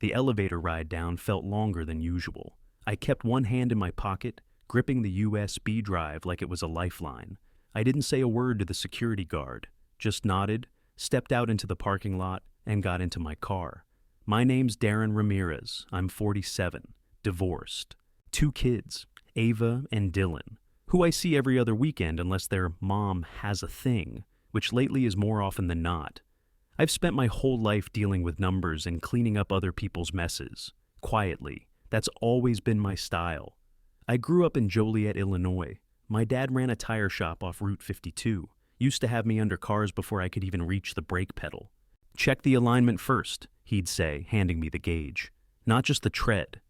The elevator ride down felt longer than usual. I kept one hand in my pocket, gripping the USB drive like it was a lifeline. I didn't say a word to the security guard, just nodded, stepped out into the parking lot, and got into my car. My name's Darren Ramirez. I'm 47, divorced. 2 kids, Ava and Dylan, who I see every other weekend unless their mom has a thing, which lately is more often than not. I've spent my whole life dealing with numbers and cleaning up other people's messes. Quietly. That's always been my style. I grew up in Joliet, Illinois. My dad ran a tire shop off Route 52, used to have me under cars before I could even reach the brake pedal. Check the alignment first, he'd say, handing me the gauge. Not just the tread.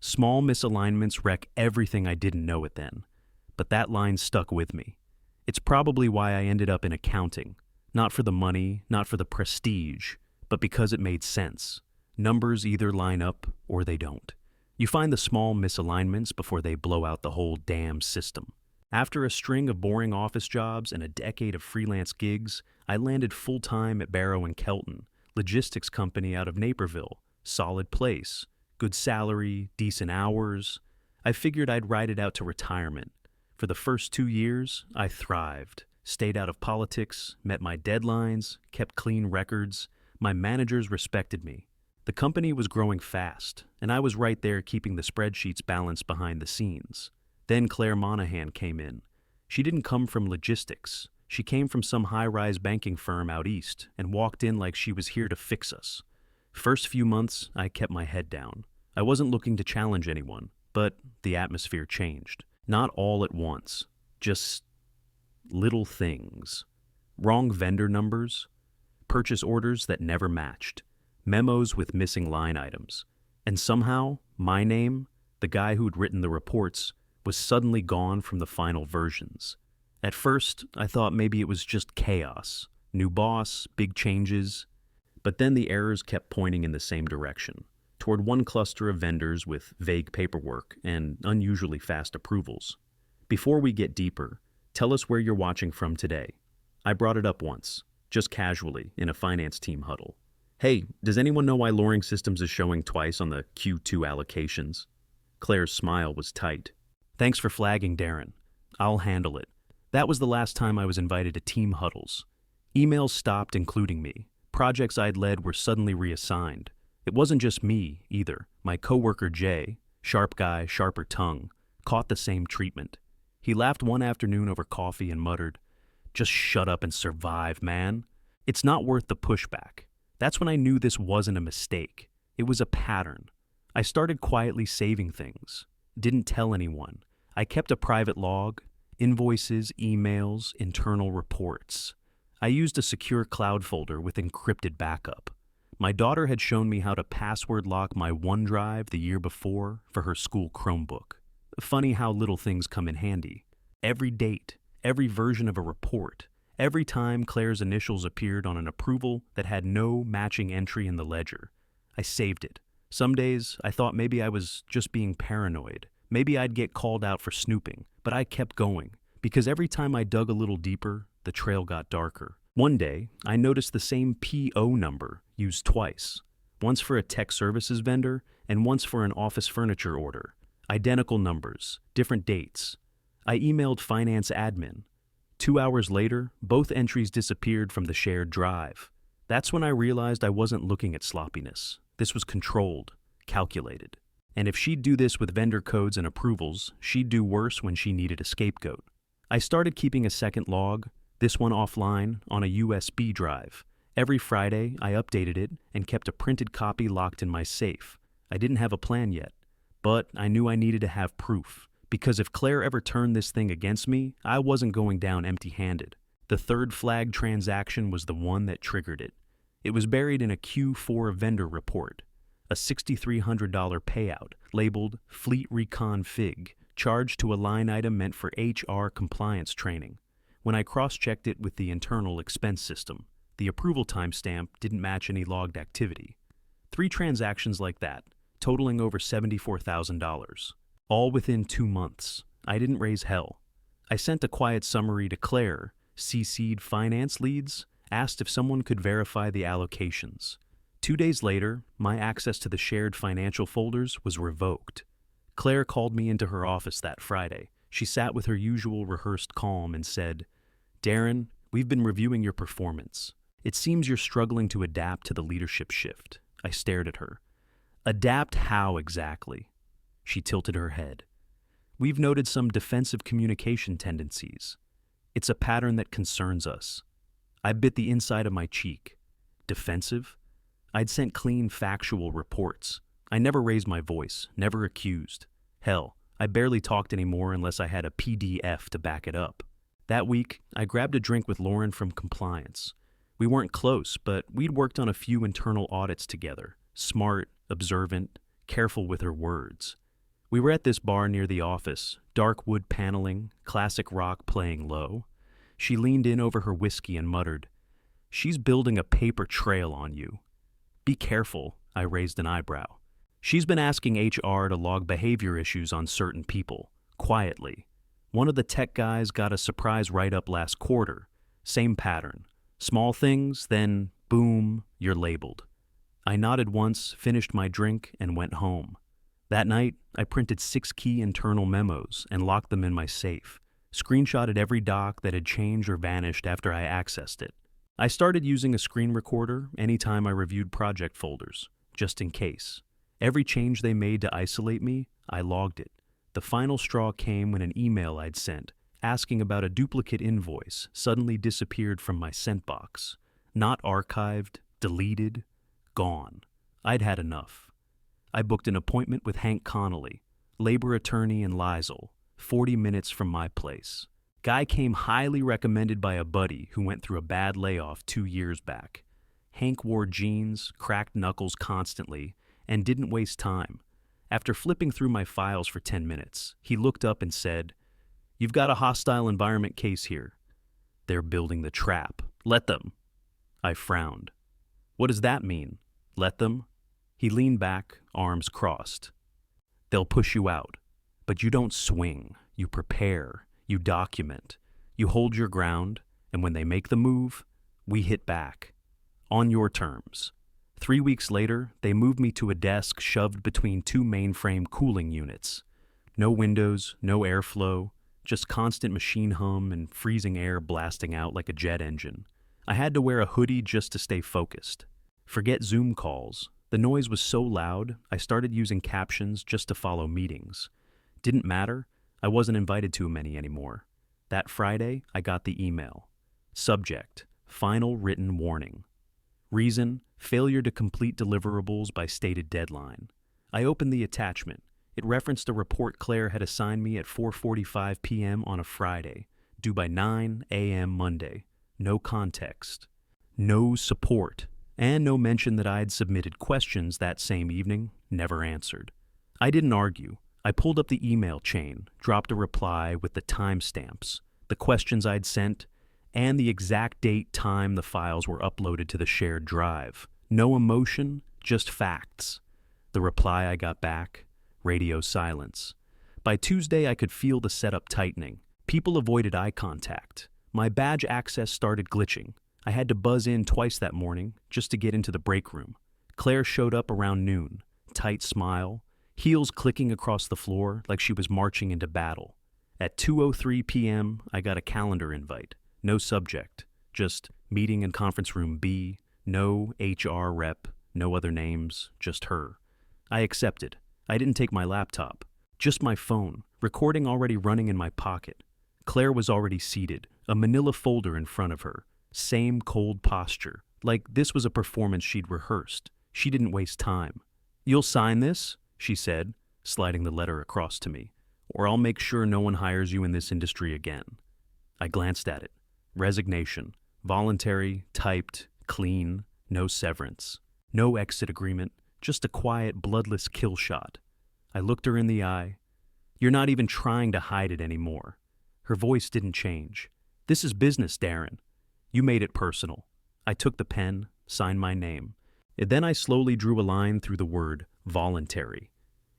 Small misalignments wreck everything. I didn't know it then. But that line stuck with me. It's probably why I ended up in accounting. Not for the money, not for the prestige, but because it made sense. Numbers either line up or they don't. You find the small misalignments before they blow out the whole damn system. After a string of boring office jobs and a decade of freelance gigs, I landed full-time at Barrow & Kelton, logistics company out of Naperville. Solid place, good salary, decent hours. I figured I'd ride it out to retirement. For the first 2 years, I thrived. Stayed out of politics, met my deadlines, kept clean records. My managers respected me. The company was growing fast, and I was right there keeping the spreadsheets balanced behind the scenes. Then Claire Monahan came in. She didn't come from logistics. She came from some high-rise banking firm out east and walked in like she was here to fix us. First few months, I kept my head down. I wasn't looking to challenge anyone, but the atmosphere changed. Not all at once, just little things. Wrong vendor numbers, purchase orders that never matched, memos with missing line items. And somehow, my name, the guy who'd written the reports, was suddenly gone from the final versions. At first, I thought maybe it was just chaos. New boss, big changes. But then the errors kept pointing in the same direction, toward one cluster of vendors with vague paperwork and unusually fast approvals. Before we get deeper, tell us where you're watching from today. I brought it up once, just casually, in a finance team huddle. Hey, does anyone know why Loring Systems is showing twice on the Q2 allocations? Claire's smile was tight. Thanks for flagging, Darren. I'll handle it. That was the last time I was invited to team huddles. Emails stopped including me. Projects I'd led were suddenly reassigned. It wasn't just me, either. My coworker Jay, sharp guy, sharper tongue, caught the same treatment. He laughed one afternoon over coffee and muttered, "Just shut up and survive, man. It's not worth the pushback." That's when I knew this wasn't a mistake. It was a pattern. I started quietly saving things. Didn't tell anyone. I kept a private log, invoices, emails, internal reports. I used a secure cloud folder with encrypted backup. My daughter had shown me how to password lock my OneDrive the year before for her school Chromebook. Funny how little things come in handy. Every date, every version of a report, every time Claire's initials appeared on an approval that had no matching entry in the ledger. I saved it. Some days I thought maybe I was just being paranoid. Maybe I'd get called out for snooping, but I kept going, because every time I dug a little deeper, the trail got darker. One day, I noticed the same PO number used twice, once for a tech services vendor and once for an office furniture order. Identical numbers, different dates. I emailed finance admin. 2 hours later, both entries disappeared from the shared drive. That's when I realized I wasn't looking at sloppiness. This was controlled, calculated. And if she'd do this with vendor codes and approvals, she'd do worse when she needed a scapegoat. I started keeping a second log, this one offline, on a USB drive. Every Friday, I updated it and kept a printed copy locked in my safe. I didn't have a plan yet, but I knew I needed to have proof, because if Claire ever turned this thing against me, I wasn't going down empty-handed. The third flag transaction was the one that triggered it. It was buried in a Q4 vendor report, a $6,300 payout labeled Fleet Recon Fig, charged to a line item meant for HR compliance training. When I cross-checked it with the internal expense system, the approval timestamp didn't match any logged activity. 3 transactions like that, totaling over $74,000. All within 2 months. I didn't raise hell. I sent a quiet summary to Claire, CC'd finance leads, asked if someone could verify the allocations. 2 days later, my access to the shared financial folders was revoked. Claire called me into her office that Friday. She sat with her usual rehearsed calm and said, "Darren, we've been reviewing your performance. It seems you're struggling to adapt to the leadership shift." I stared at her. "Adapt how exactly?" She tilted her head. "We've noted some defensive communication tendencies. It's a pattern that concerns us." I bit the inside of my cheek. Defensive? I'd sent clean, factual reports. I never raised my voice, never accused. Hell, I barely talked anymore unless I had a PDF to back it up. That week, I grabbed a drink with Lauren from compliance. We weren't close, but we'd worked on a few internal audits together. Smart, observant, careful with her words. We were at this bar near the office, dark wood paneling, classic rock playing low. She leaned in over her whiskey and muttered, "She's building a paper trail on you." "Be careful," I raised an eyebrow. "She's been asking HR to log behavior issues on certain people, quietly. One of the tech guys got a surprise write-up last quarter. Same pattern. Small things, then, boom, you're labeled." I nodded once, finished my drink, and went home. That night, I printed 6 key internal memos and locked them in my safe, screenshotted every doc that had changed or vanished after I accessed it. I started using a screen recorder anytime I reviewed project folders, just in case. Every change they made to isolate me, I logged it. The final straw came when an email I'd sent, asking about a duplicate invoice, suddenly disappeared from my sent box. Not archived, deleted, gone. I'd had enough. I booked an appointment with Hank Connolly, labor attorney in Lisle, 40 minutes from my place. Guy came highly recommended by a buddy who went through a bad layoff 2 years back. Hank wore jeans, cracked knuckles constantly, and didn't waste time. After flipping through my files for 10 minutes, he looked up and said, "You've got a hostile environment case here." "They're building the trap. Let them." I frowned. "What does that mean? Let them?" He leaned back, arms crossed. "They'll push you out. But you don't swing. You prepare. You document. You hold your ground. And when they make the move, we hit back. On your terms." 3 weeks later, they moved me to a desk shoved between 2 mainframe cooling units. No windows, no airflow, just constant machine hum and freezing air blasting out like a jet engine. I had to wear a hoodie just to stay focused. Forget Zoom calls. The noise was so loud, I started using captions just to follow meetings. Didn't matter. I wasn't invited to many anymore. That Friday, I got the email. Subject: final written warning. Reason: failure to complete deliverables by stated deadline. I opened the attachment. It referenced a report Claire had assigned me at 4:45 p.m. on a Friday, due by 9 a.m. Monday. No context. No support. And no mention that I had submitted questions that same evening, never answered. I didn't argue. I pulled up the email chain, dropped a reply with the timestamps, the questions I'd sent, and the exact date time the files were uploaded to the shared drive. No emotion, just facts. The reply I got back: radio silence. By Tuesday, I could feel the setup tightening. People avoided eye contact. My badge access started glitching. I had to buzz in twice that morning just to get into the break room. Claire showed up around noon, tight smile, heels clicking across the floor like she was marching into battle. At 2:03 p.m., I got a calendar invite. No subject, just meeting in conference room B, no HR rep, no other names, just her. I accepted. I didn't take my laptop, just my phone, recording already running in my pocket. Claire was already seated, a manila folder in front of her. Same cold posture, like this was a performance she'd rehearsed. She didn't waste time. "You'll sign this?" she said, sliding the letter across to me, "or I'll make sure no one hires you in this industry again." I glanced at it. Resignation. Voluntary, typed, clean, no severance. No exit agreement, just a quiet, bloodless kill shot. I looked her in the eye. "You're not even trying to hide it anymore." Her voice didn't change. "This is business, Darren. You made it personal." I took the pen, signed my name. And then I slowly drew a line through the word voluntary.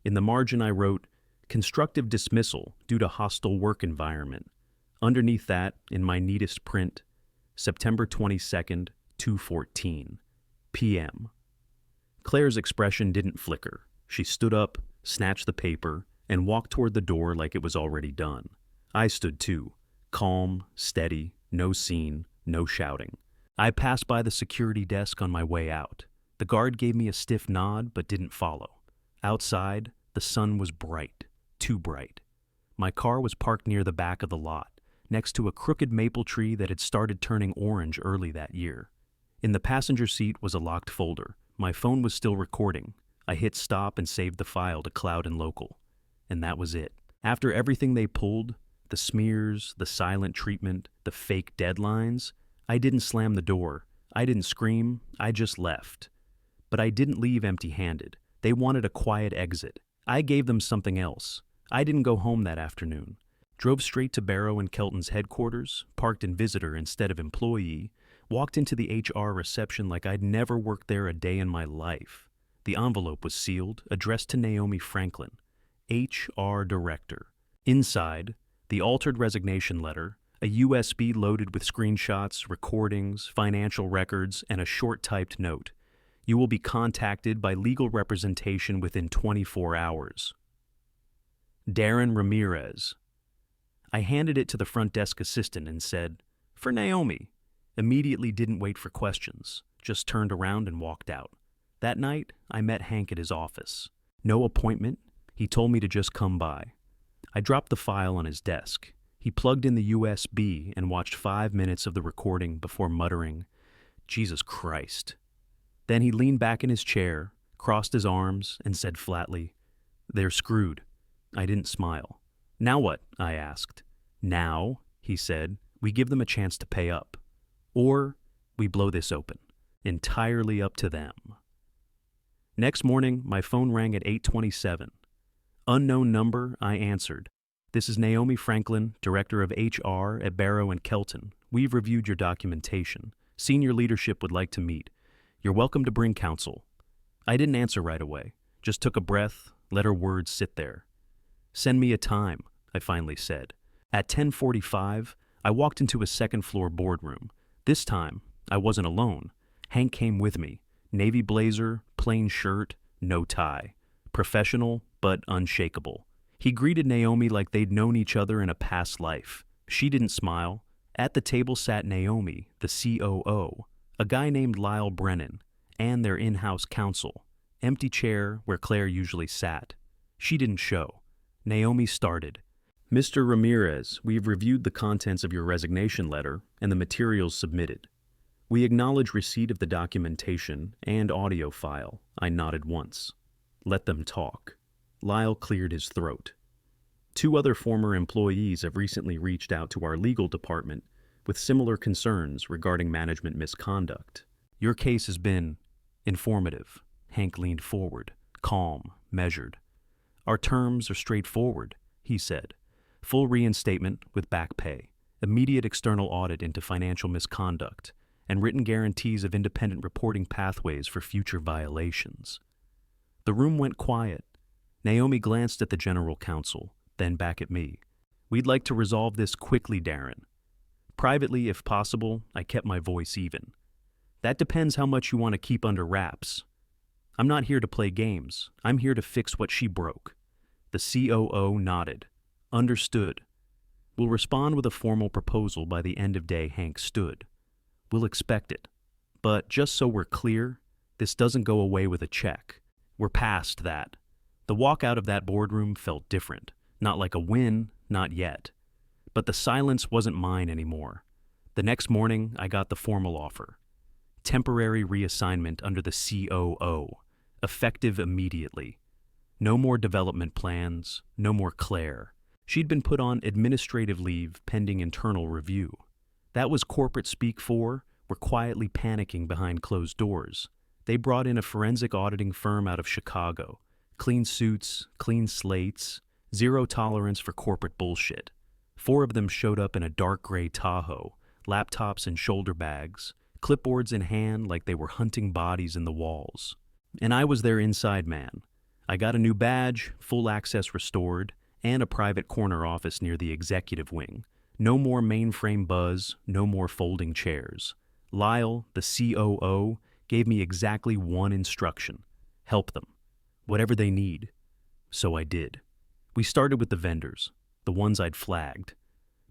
In the margin I wrote, "constructive dismissal due to hostile work environment." Underneath that, in my neatest print, September 22nd, 2:14 p.m. Claire's expression didn't flicker. She stood up, snatched the paper, and walked toward the door like it was already done. I stood too, calm, steady, no scene, no shouting. I passed by the security desk on my way out. The guard gave me a stiff nod but didn't follow. Outside, the sun was bright, too bright. My car was parked near the back of the lot, next to a crooked maple tree that had started turning orange early that year. In the passenger seat was a locked folder. My phone was still recording. I hit stop and saved the file to cloud and local. And that was it. After everything they pulled, the smears, the silent treatment, the fake deadlines, I didn't slam the door. I didn't scream. I just left. But I didn't leave empty-handed. They wanted a quiet exit. I gave them something else. I didn't go home that afternoon. Drove straight to Barrow and Kelton's headquarters, parked in visitor instead of employee, walked into the HR reception like I'd never worked there a day in my life. The envelope was sealed, addressed to Naomi Franklin, HR Director. Inside, the altered resignation letter, a USB loaded with screenshots, recordings, financial records, and a short typed note. You will be contacted by legal representation within 24 hours. Darren Ramirez. I handed it to the front desk assistant and said, "For Naomi." Immediately didn't wait for questions, just turned around and walked out. That night, I met Hank at his office. No appointment. He told me to just come by. I dropped the file on his desk. He plugged in the USB and watched 5 minutes of the recording before muttering, "Jesus Christ." Then he leaned back in his chair, crossed his arms, and said flatly, "They're screwed." I didn't smile. "Now what?" I asked. "Now," he said, "we give them a chance to pay up. Or we blow this open. Entirely up to them." Next morning, my phone rang at 8:27. Unknown number, I answered. "This is Naomi Franklin, Director of HR at Barrow and Kelton. We've reviewed your documentation. Senior leadership would like to meet. You're welcome to bring counsel." I didn't answer right away. Just took a breath, let her words sit there. "Send me a time," I finally said. At 10:45, I walked into a second-floor boardroom. This time, I wasn't alone. Hank came with me. Navy blazer, plain shirt, no tie. Professional, but unshakable. He greeted Naomi like they'd known each other in a past life. She didn't smile. At the table sat Naomi, the COO, a guy named Lyle Brennan, and their in-house counsel. Empty chair where Claire usually sat. She didn't show. Naomi started. "Mr. Ramirez, we've reviewed the contents of your resignation letter and the materials submitted. We acknowledge receipt of the documentation and audio file." I nodded once. "Let them talk." Lyle cleared his throat. "2 other former employees have recently reached out to our legal department with similar concerns regarding management misconduct. Your case has been informative." Hank leaned forward, calm, measured. "Our terms are straightforward," he said. "Full reinstatement with back pay, immediate external audit into financial misconduct, and written guarantees of independent reporting pathways for future violations." The room went quiet. Naomi glanced at the general counsel, then back at me. "We'd like to resolve this quickly, Darren." Privately, if possible, I kept my voice even. "That depends how much you want to keep under wraps. I'm not here to play games. I'm here to fix what she broke." The COO nodded. "Understood. We'll respond with a formal proposal by the end of day." Hank stood. "We'll expect it. But just so we're clear, this doesn't go away with a check. We're past that." The walk out of that boardroom felt different. Not like a win, not yet. But the silence wasn't mine anymore. The next morning, I got the formal offer. Temporary reassignment under the COO, effective immediately. No more development plans, no more Claire. She'd been put on administrative leave pending internal review. That was corporate speak for we're quietly panicking behind closed doors. They brought in a forensic auditing firm out of Chicago. Clean suits, clean slates, zero tolerance for corporate bullshit. 4 of them showed up in a dark gray Tahoe, laptops and shoulder bags, clipboards in hand like they were hunting bodies in the walls. And I was their inside man. I got a new badge, full access restored, and a private corner office near the executive wing. No more mainframe buzz, no more folding chairs. Lyle, the COO, gave me exactly one instruction. help them, whatever they need. So I did. We started with the vendors, the ones I'd flagged,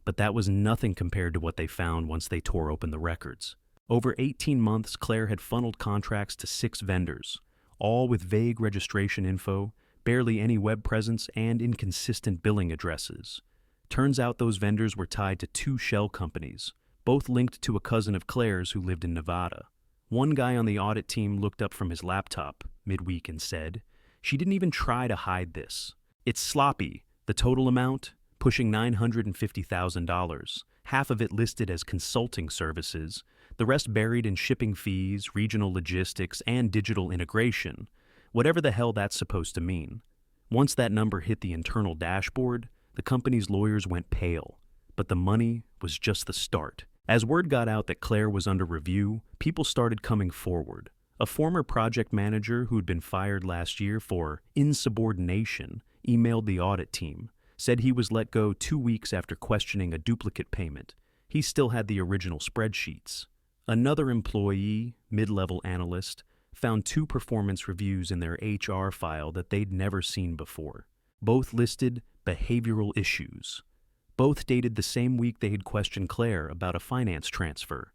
but that was nothing compared to what they found once they tore open the records. Over 18 months, Claire had funneled contracts to 6 vendors, all with vague registration info, barely any web presence, and inconsistent billing addresses. Turns out those vendors were tied to 2 shell companies, both linked to a cousin of Claire's who lived in Nevada. One guy on the audit team looked up from his laptop midweek and said, "She didn't even try to hide this. It's sloppy. The total amount? Pushing $950,000, half of it listed as consulting services, the rest buried in shipping fees, regional logistics, and digital integration, whatever the hell that's supposed to mean." Once that number hit the internal dashboard, the company's lawyers went pale, but the money was just the start. As word got out that Claire was under review, people started coming forward. A former project manager who'd been fired last year for insubordination emailed the audit team, said he was let go 2 weeks after questioning a duplicate payment. He still had the original spreadsheets. Another employee, mid-level analyst, found 2 performance reviews in their HR file that they'd never seen before. Both listed behavioral issues. Both dated the same week they had questioned Claire about a finance transfer.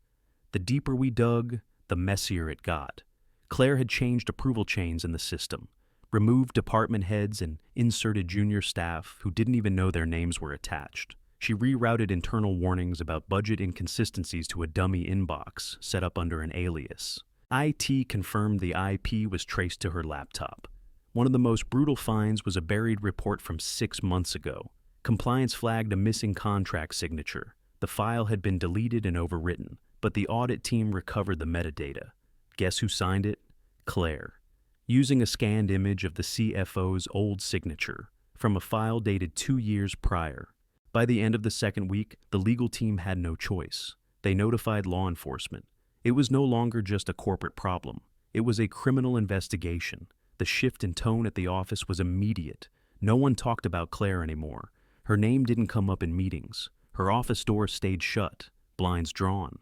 The deeper we dug, the messier it got. Claire had changed approval chains in the system, removed department heads and inserted junior staff who didn't even know their names were attached. She rerouted internal warnings about budget inconsistencies to a dummy inbox set up under an alias. IT confirmed the IP was traced to her laptop. One of the most brutal finds was a buried report from 6 months ago. Compliance flagged a missing contract signature. The file had been deleted and overwritten, but the audit team recovered the metadata. Guess who signed it? Claire, using a scanned image of the CFO's old signature from a file dated 2 years prior. By the end of the second week, the legal team had no choice. They notified law enforcement. It was no longer just a corporate problem. It was a criminal investigation. The shift in tone at the office was immediate. No one talked about Claire anymore. Her name didn't come up in meetings. Her office door stayed shut, blinds drawn.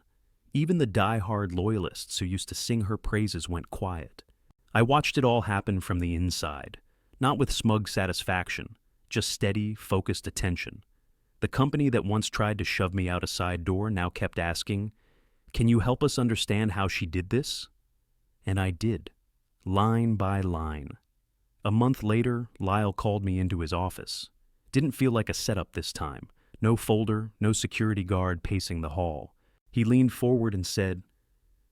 Even the die-hard loyalists who used to sing her praises went quiet. I watched it all happen from the inside, not with smug satisfaction, just steady, focused attention. The company that once tried to shove me out a side door now kept asking, "Can you help us understand how she did this?" And I did, line by line. A month later, Lyle called me into his office. Didn't feel like a setup this time. No folder, no security guard pacing the hall. He leaned forward and said,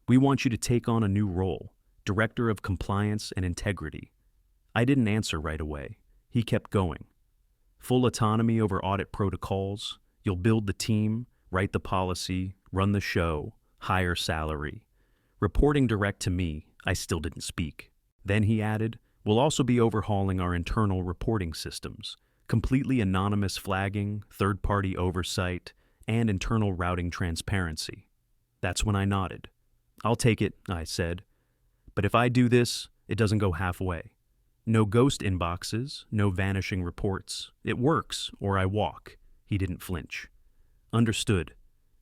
"We want you to take on a new role, Director of Compliance and Integrity." I didn't answer right away. He kept going. "Full autonomy over audit protocols. You'll build the team, write the policy, run the show, higher salary. Reporting direct to me." I still didn't speak. Then he added, "We'll also be overhauling our internal reporting systems. Completely anonymous flagging, third-party oversight, and internal routing transparency." That's when I nodded. "I'll take it," I said. "But if I do this, it doesn't go halfway. No ghost inboxes, no vanishing reports. It works, or I walk." He didn't flinch. "Understood."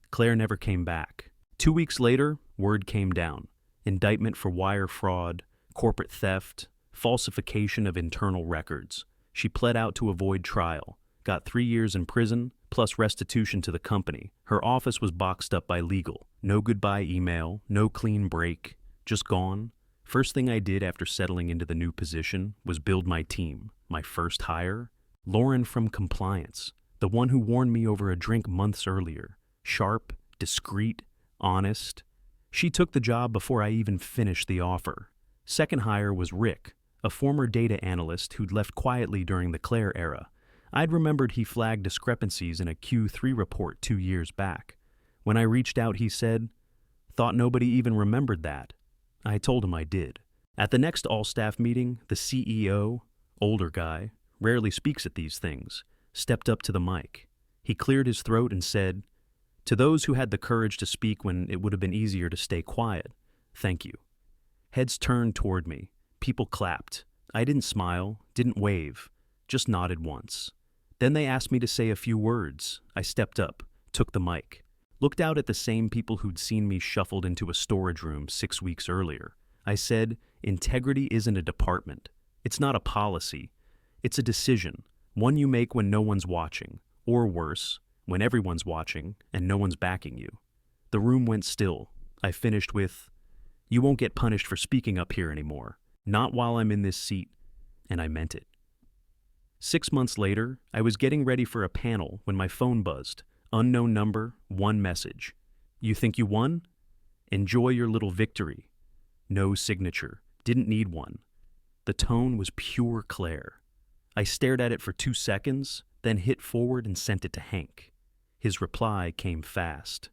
Claire never came back. 2 weeks later, word came down. Indictment for wire fraud, corporate theft, falsification of internal records. She pled out to avoid trial, got 3 years in prison, plus restitution to the company. Her office was boxed up by legal. No goodbye email, no clean break, just gone. First thing I did after settling into the new position was build my team. My first hire? Lauren from compliance, the one who warned me over a drink months earlier. Sharp, discreet, honest. She took the job before I even finished the offer. Second hire was Rick, a former data analyst who'd left quietly during the Claire era. I'd remembered he flagged discrepancies in a Q3 report 2 years back. When I reached out, he said, "Thought nobody even remembered that." I told him I did. At the next all-staff meeting, the CEO, older guy, rarely speaks at these things, stepped up to the mic. He cleared his throat and said, "To those who had the courage to speak when it would have been easier to stay quiet, thank you." Heads turned toward me. People clapped. I didn't smile, didn't wave, just nodded once. Then they asked me to say a few words. I stepped up, took the mic, looked out at the same people who'd seen me shuffled into a storage room 6 weeks earlier. I said, Integrity isn't a department. It's not a policy. It's a decision, one you make when no one's watching, or worse, when everyone's watching and no one's backing you. The room went still. I finished with, "You won't get punished for speaking up here anymore. Not while I'm in this seat." And I meant it. 6 months later, I was getting ready for a panel when my phone buzzed. Unknown number, one message. "You think you won? Enjoy your little victory." No signature. Didn't need one. The tone was pure Claire. I stared at it for 2 seconds, then hit forward and sent it to Hank. His reply came fast.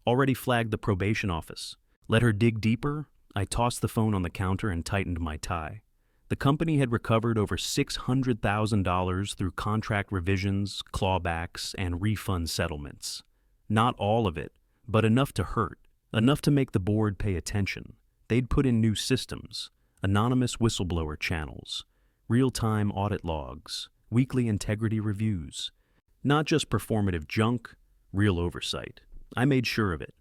"Already flagged the probation office. Let her dig deeper." I tossed the phone on the counter and tightened my tie. The company had recovered over $600,000 through contract revisions, clawbacks, and refund settlements. Not all of it, but enough to hurt, enough to make the board pay attention. They'd put in new systems, anonymous whistleblower channels, real-time audit logs, weekly integrity reviews. Not just performative junk, real oversight. I made sure of it.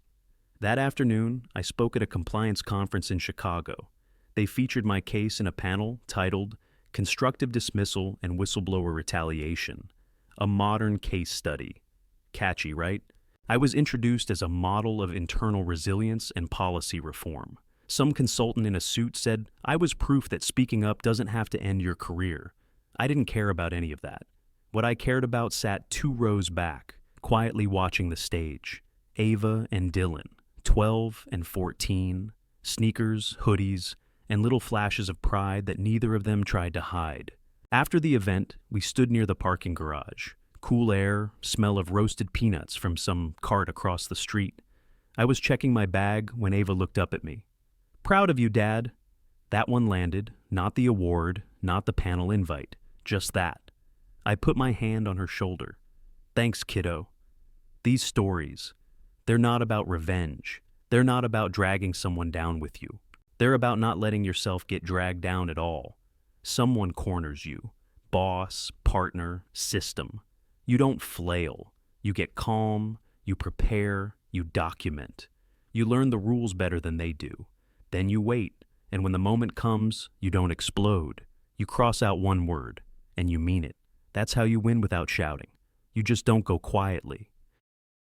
That afternoon, I spoke at a compliance conference in Chicago. They featured my case in a panel titled "Constructive Dismissal and Whistleblower Retaliation," a modern case study. Catchy, right? I was introduced as a model of internal resilience and policy reform. Some consultant in a suit said I was proof that speaking up doesn't have to end your career. I didn't care about any of that. What I cared about sat 2 rows back, quietly watching the stage. Ava and Dylan, 12 and 14, sneakers, hoodies, and little flashes of pride that neither of them tried to hide. After the event, we stood near the parking garage. Cool air, smell of roasted peanuts from some cart across the street. I was checking my bag when Ava looked up at me. "Proud of you, Dad." That one landed, not the award, not the panel invite, just that. I put my hand on her shoulder. "Thanks, kiddo." These stories, they're not about revenge. They're not about dragging someone down with you. They're about not letting yourself get dragged down at all. Someone corners you. Boss, partner, system. You don't flail. You get calm, you prepare, you document. You learn the rules better than they do. Then you wait, and when the moment comes, you don't explode. You cross out one word, and you mean it. That's how you win without shouting. You just don't go quietly.